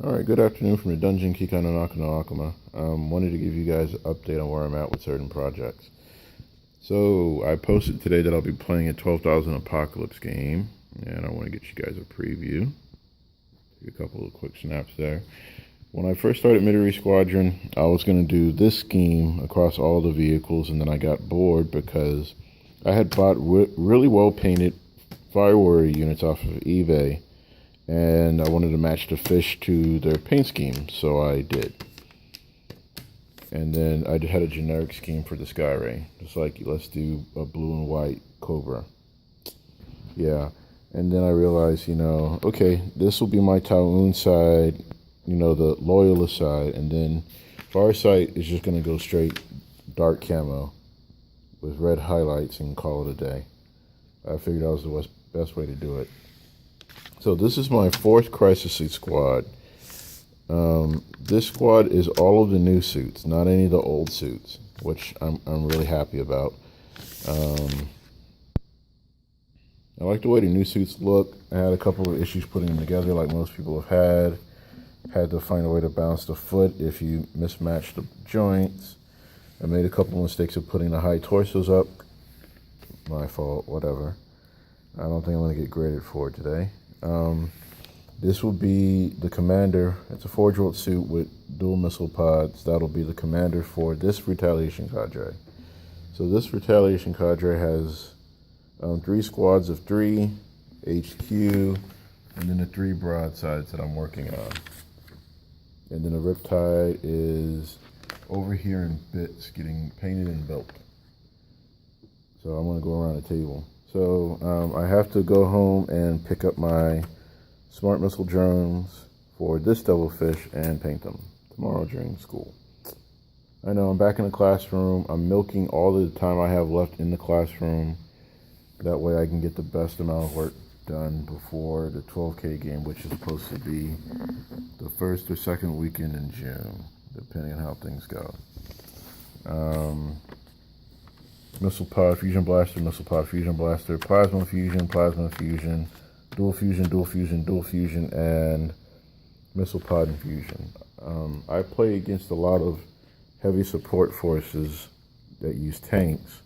Alright, good afternoon from the Dungeon Kikan no Akuma. Wanted to give you guys an update on where I'm at with certain projects. So, I posted today that I'll be playing a 12,000 Apocalypse game, and I want to get you guys a preview. Take a couple of quick snaps there. When I first started Midori Squadron, I was going to do this scheme across all the vehicles, and then I got bored because I had bought really well painted Fire Warrior units off of eBay, and I wanted to match the fish to their paint scheme, so I did. And then I had a generic scheme for the Sky Ray, just like let's do a blue and white Cobra. Yeah, and then I realized, okay, this will be my Taoon side, the Loyalist side, and then Farsight is just going to go straight dark camo with red highlights and call it a day. I figured that was the best way to do it. So this is my fourth Crisis Suit squad. This squad is all of the new suits, not any of the old suits, which I'm really happy about. I like the way the new suits look. I had a couple of issues putting them together, like most people have had. Had to find a way to balance the foot if you mismatch the joints. I made a couple of mistakes of putting the high torsos up. My fault, whatever. I don't think I'm going to get graded for it today. This will be the commander. It's a Forge World suit with dual missile pods. That'll be the commander for this Retaliation cadre. So this Retaliation cadre has 3 squads of 3, HQ, and then the 3 broadsides that I'm working on. And then the Riptide is over here in bits, getting painted and built. So I'm going to go around the table. So I have to go home and pick up my smart missile drones for this devilfish and paint them tomorrow during school. I know I'm back in the classroom. I'm milking all the time I have left in the classroom. That way I can get the best amount of work done before the 12K game, which is supposed to be the first or second weekend in June, depending on how things go. Missile pod, fusion blaster, missile pod, fusion blaster, plasma fusion, dual fusion, dual fusion, dual fusion, and missile pod infusion. I play against a lot of heavy support forces that use tanks.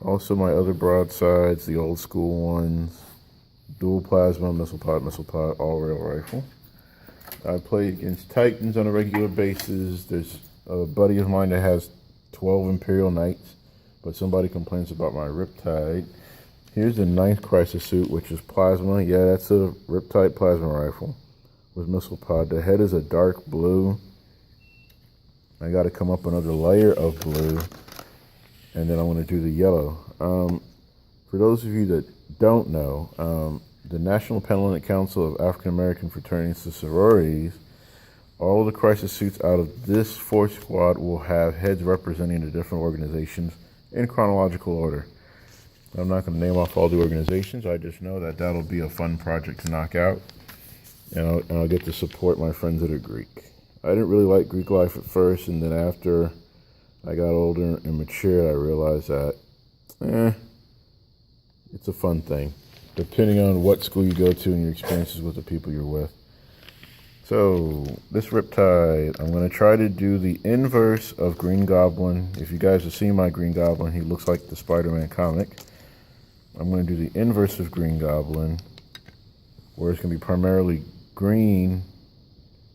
Also my other broadsides, the old school ones, dual plasma, missile pod, all rail rifle. I play against Titans on a regular basis. There's a buddy of mine that has 12 Imperial Knights, but somebody complains about my Riptide. Here's the 9th Crisis Suit, which is plasma. Yeah, that's a Riptide plasma rifle with missile pod. The head is a dark blue. I got to come up another layer of blue, and then I'm going to do the yellow. For those of you that don't know, the National Panhellenic Council of African American Fraternities and Sororities, all of the Crisis Suits out of this 4th squad will have heads representing the different organizations in chronological order. I'm not going to name off all the organizations. I just know that that'll be a fun project to knock out, and I'll get to support my friends that are Greek. I didn't really like Greek life at first, and then after I got older and matured, I realized that, it's a fun thing, depending on what school you go to and your experiences with the people you're with. So, this Riptide, I'm going to try to do the inverse of Green Goblin. If you guys have seen my Green Goblin, he looks like the Spider-Man comic. I'm going to do the inverse of Green Goblin, where it's going to be primarily green,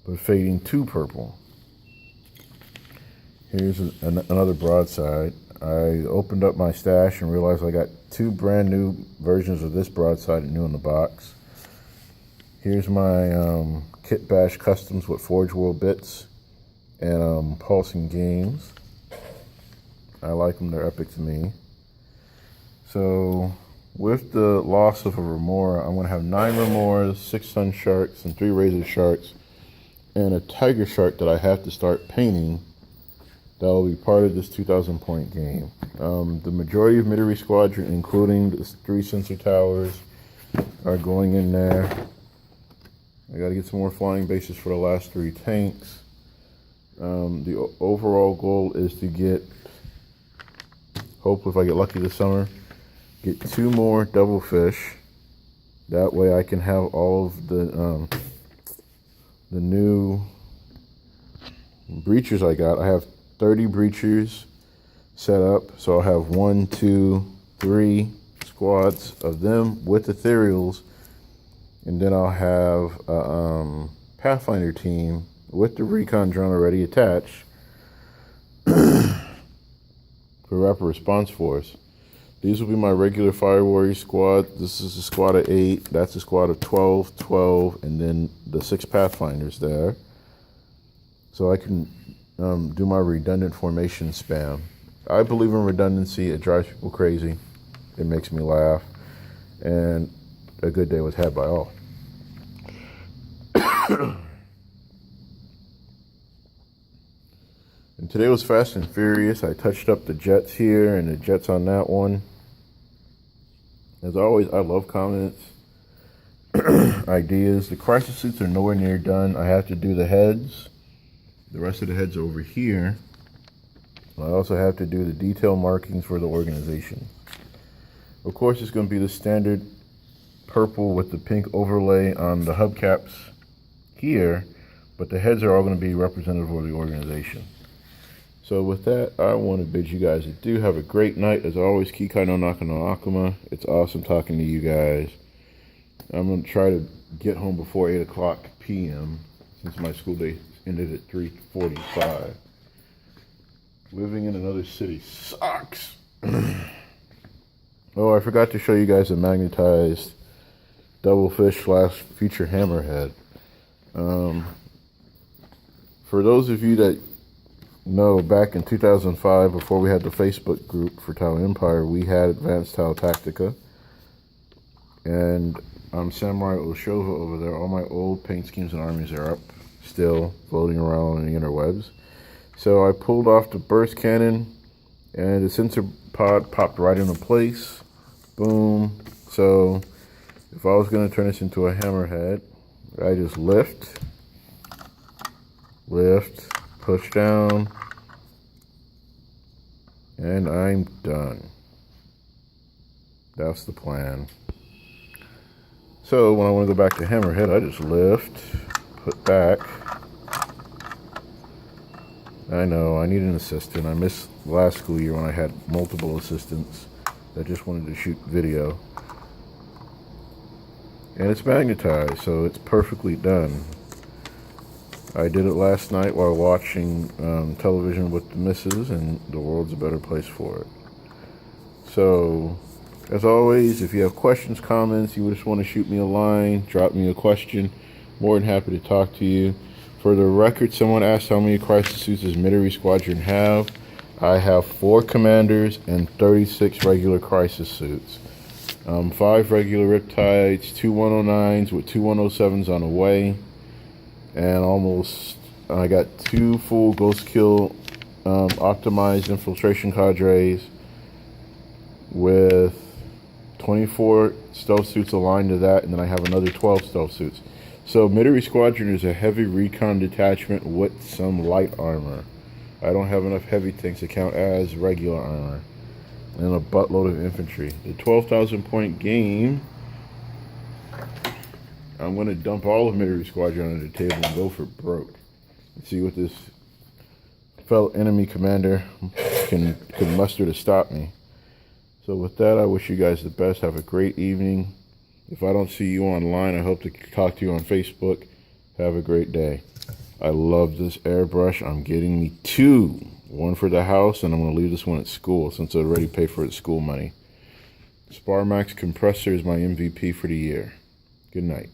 but fading to purple. Here's another broadside. I opened up my stash and realized I got 2 brand new versions of this broadside new in the box. Here's my Kit Bash Customs with Forge World bits and Pulsing Games. I like them, they're epic to me. So with the loss of a Remora, I'm going to have 9 Remoras, 6 Sun Sharks, and 3 Razor Sharks, and a Tiger Shark that I have to start painting. That will be part of this 2,000 point game. The majority of Midori Squadron, including the 3 sensor towers, are going in there. I got to get some more flying bases for the last 3 tanks. The overall goal is to get, hopefully if I get lucky this summer, get 2 more Devilfish. That way I can have all of the new breachers I got. I have 30 breachers set up. So I'll have 1, 2, 3 squads of them with ethereals. And then I'll have a Pathfinder team with the recon drone already attached for rapid response force. These will be my regular Fire Warrior squad. This is a squad of 8. That's a squad of 12, 12, and then the 6 Pathfinders there. So I can do my redundant formation spam. I believe in redundancy. It drives people crazy. It makes me laugh. And a good day was had by all. And today was Fast and Furious. I touched up the jets here and the jets on that one. As always, I love comments, ideas. The crisis suits are nowhere near done. I have to do the heads. The rest of the heads are over here. I also have to do the detail markings for the organization. Of course, it's going to be the standard purple with the pink overlay on the hubcaps here, but the heads are all going to be representative of the organization. So with that, I want to bid you guys adieu. Have a great night. As always, Kikai no Naka no Akuma. It's awesome talking to you guys. I'm going to try to get home before 8 o'clock p.m. since my school day ended at 3:45. Living in another city sucks. Oh, I forgot to show you guys a magnetized doublefish / future hammerhead. For those of you that know, back in 2005, before we had the Facebook group for Tau Empire, we had Advanced Tau Tactica. And I'm Samurai Oshova over there. All my old paint schemes and armies are up, still floating around on the interwebs. So I pulled off the burst cannon, and the sensor pod popped right into place. Boom. So if I was going to turn this into a hammerhead, I just lift, push down, and I'm done. That's the plan. So when I want to go back to hammerhead, I just lift, put back. I know, I need an assistant. I missed last school year when I had multiple assistants that just wanted to shoot video. And it's magnetized, so it's perfectly done. I did it last night while watching television with the missus, and the world's a better place for it. So, as always, if you have questions, comments, you just want to shoot me a line, drop me a question, more than happy to talk to you. For the record, someone asked how many crisis suits does Midori Squadron have. I have 4 commanders and 36 regular crisis suits. 5 regular Riptides, 2 109s with 2 107s on the way. And I got 2 full Ghost Kill optimized infiltration cadres with 24 stealth suits aligned to that, and then I have another 12 stealth suits. So Midori Squadron is a heavy recon detachment with some light armor. I don't have enough heavy tanks to count as regular armor. And a buttload of infantry. The 12,000 point game, I'm going to dump all of Midori Squadron under the table and go for broke. Let's see what this fellow enemy commander can muster to stop me. So with that, I wish you guys the best. Have a great evening. If I don't see you online, I hope to talk to you on Facebook. Have a great day. I love this airbrush. I'm getting me 2. 1 for the house, and I'm going to leave this one at school since I already paid for its school money. Sparmax Compressor is my MVP for the year. Good night.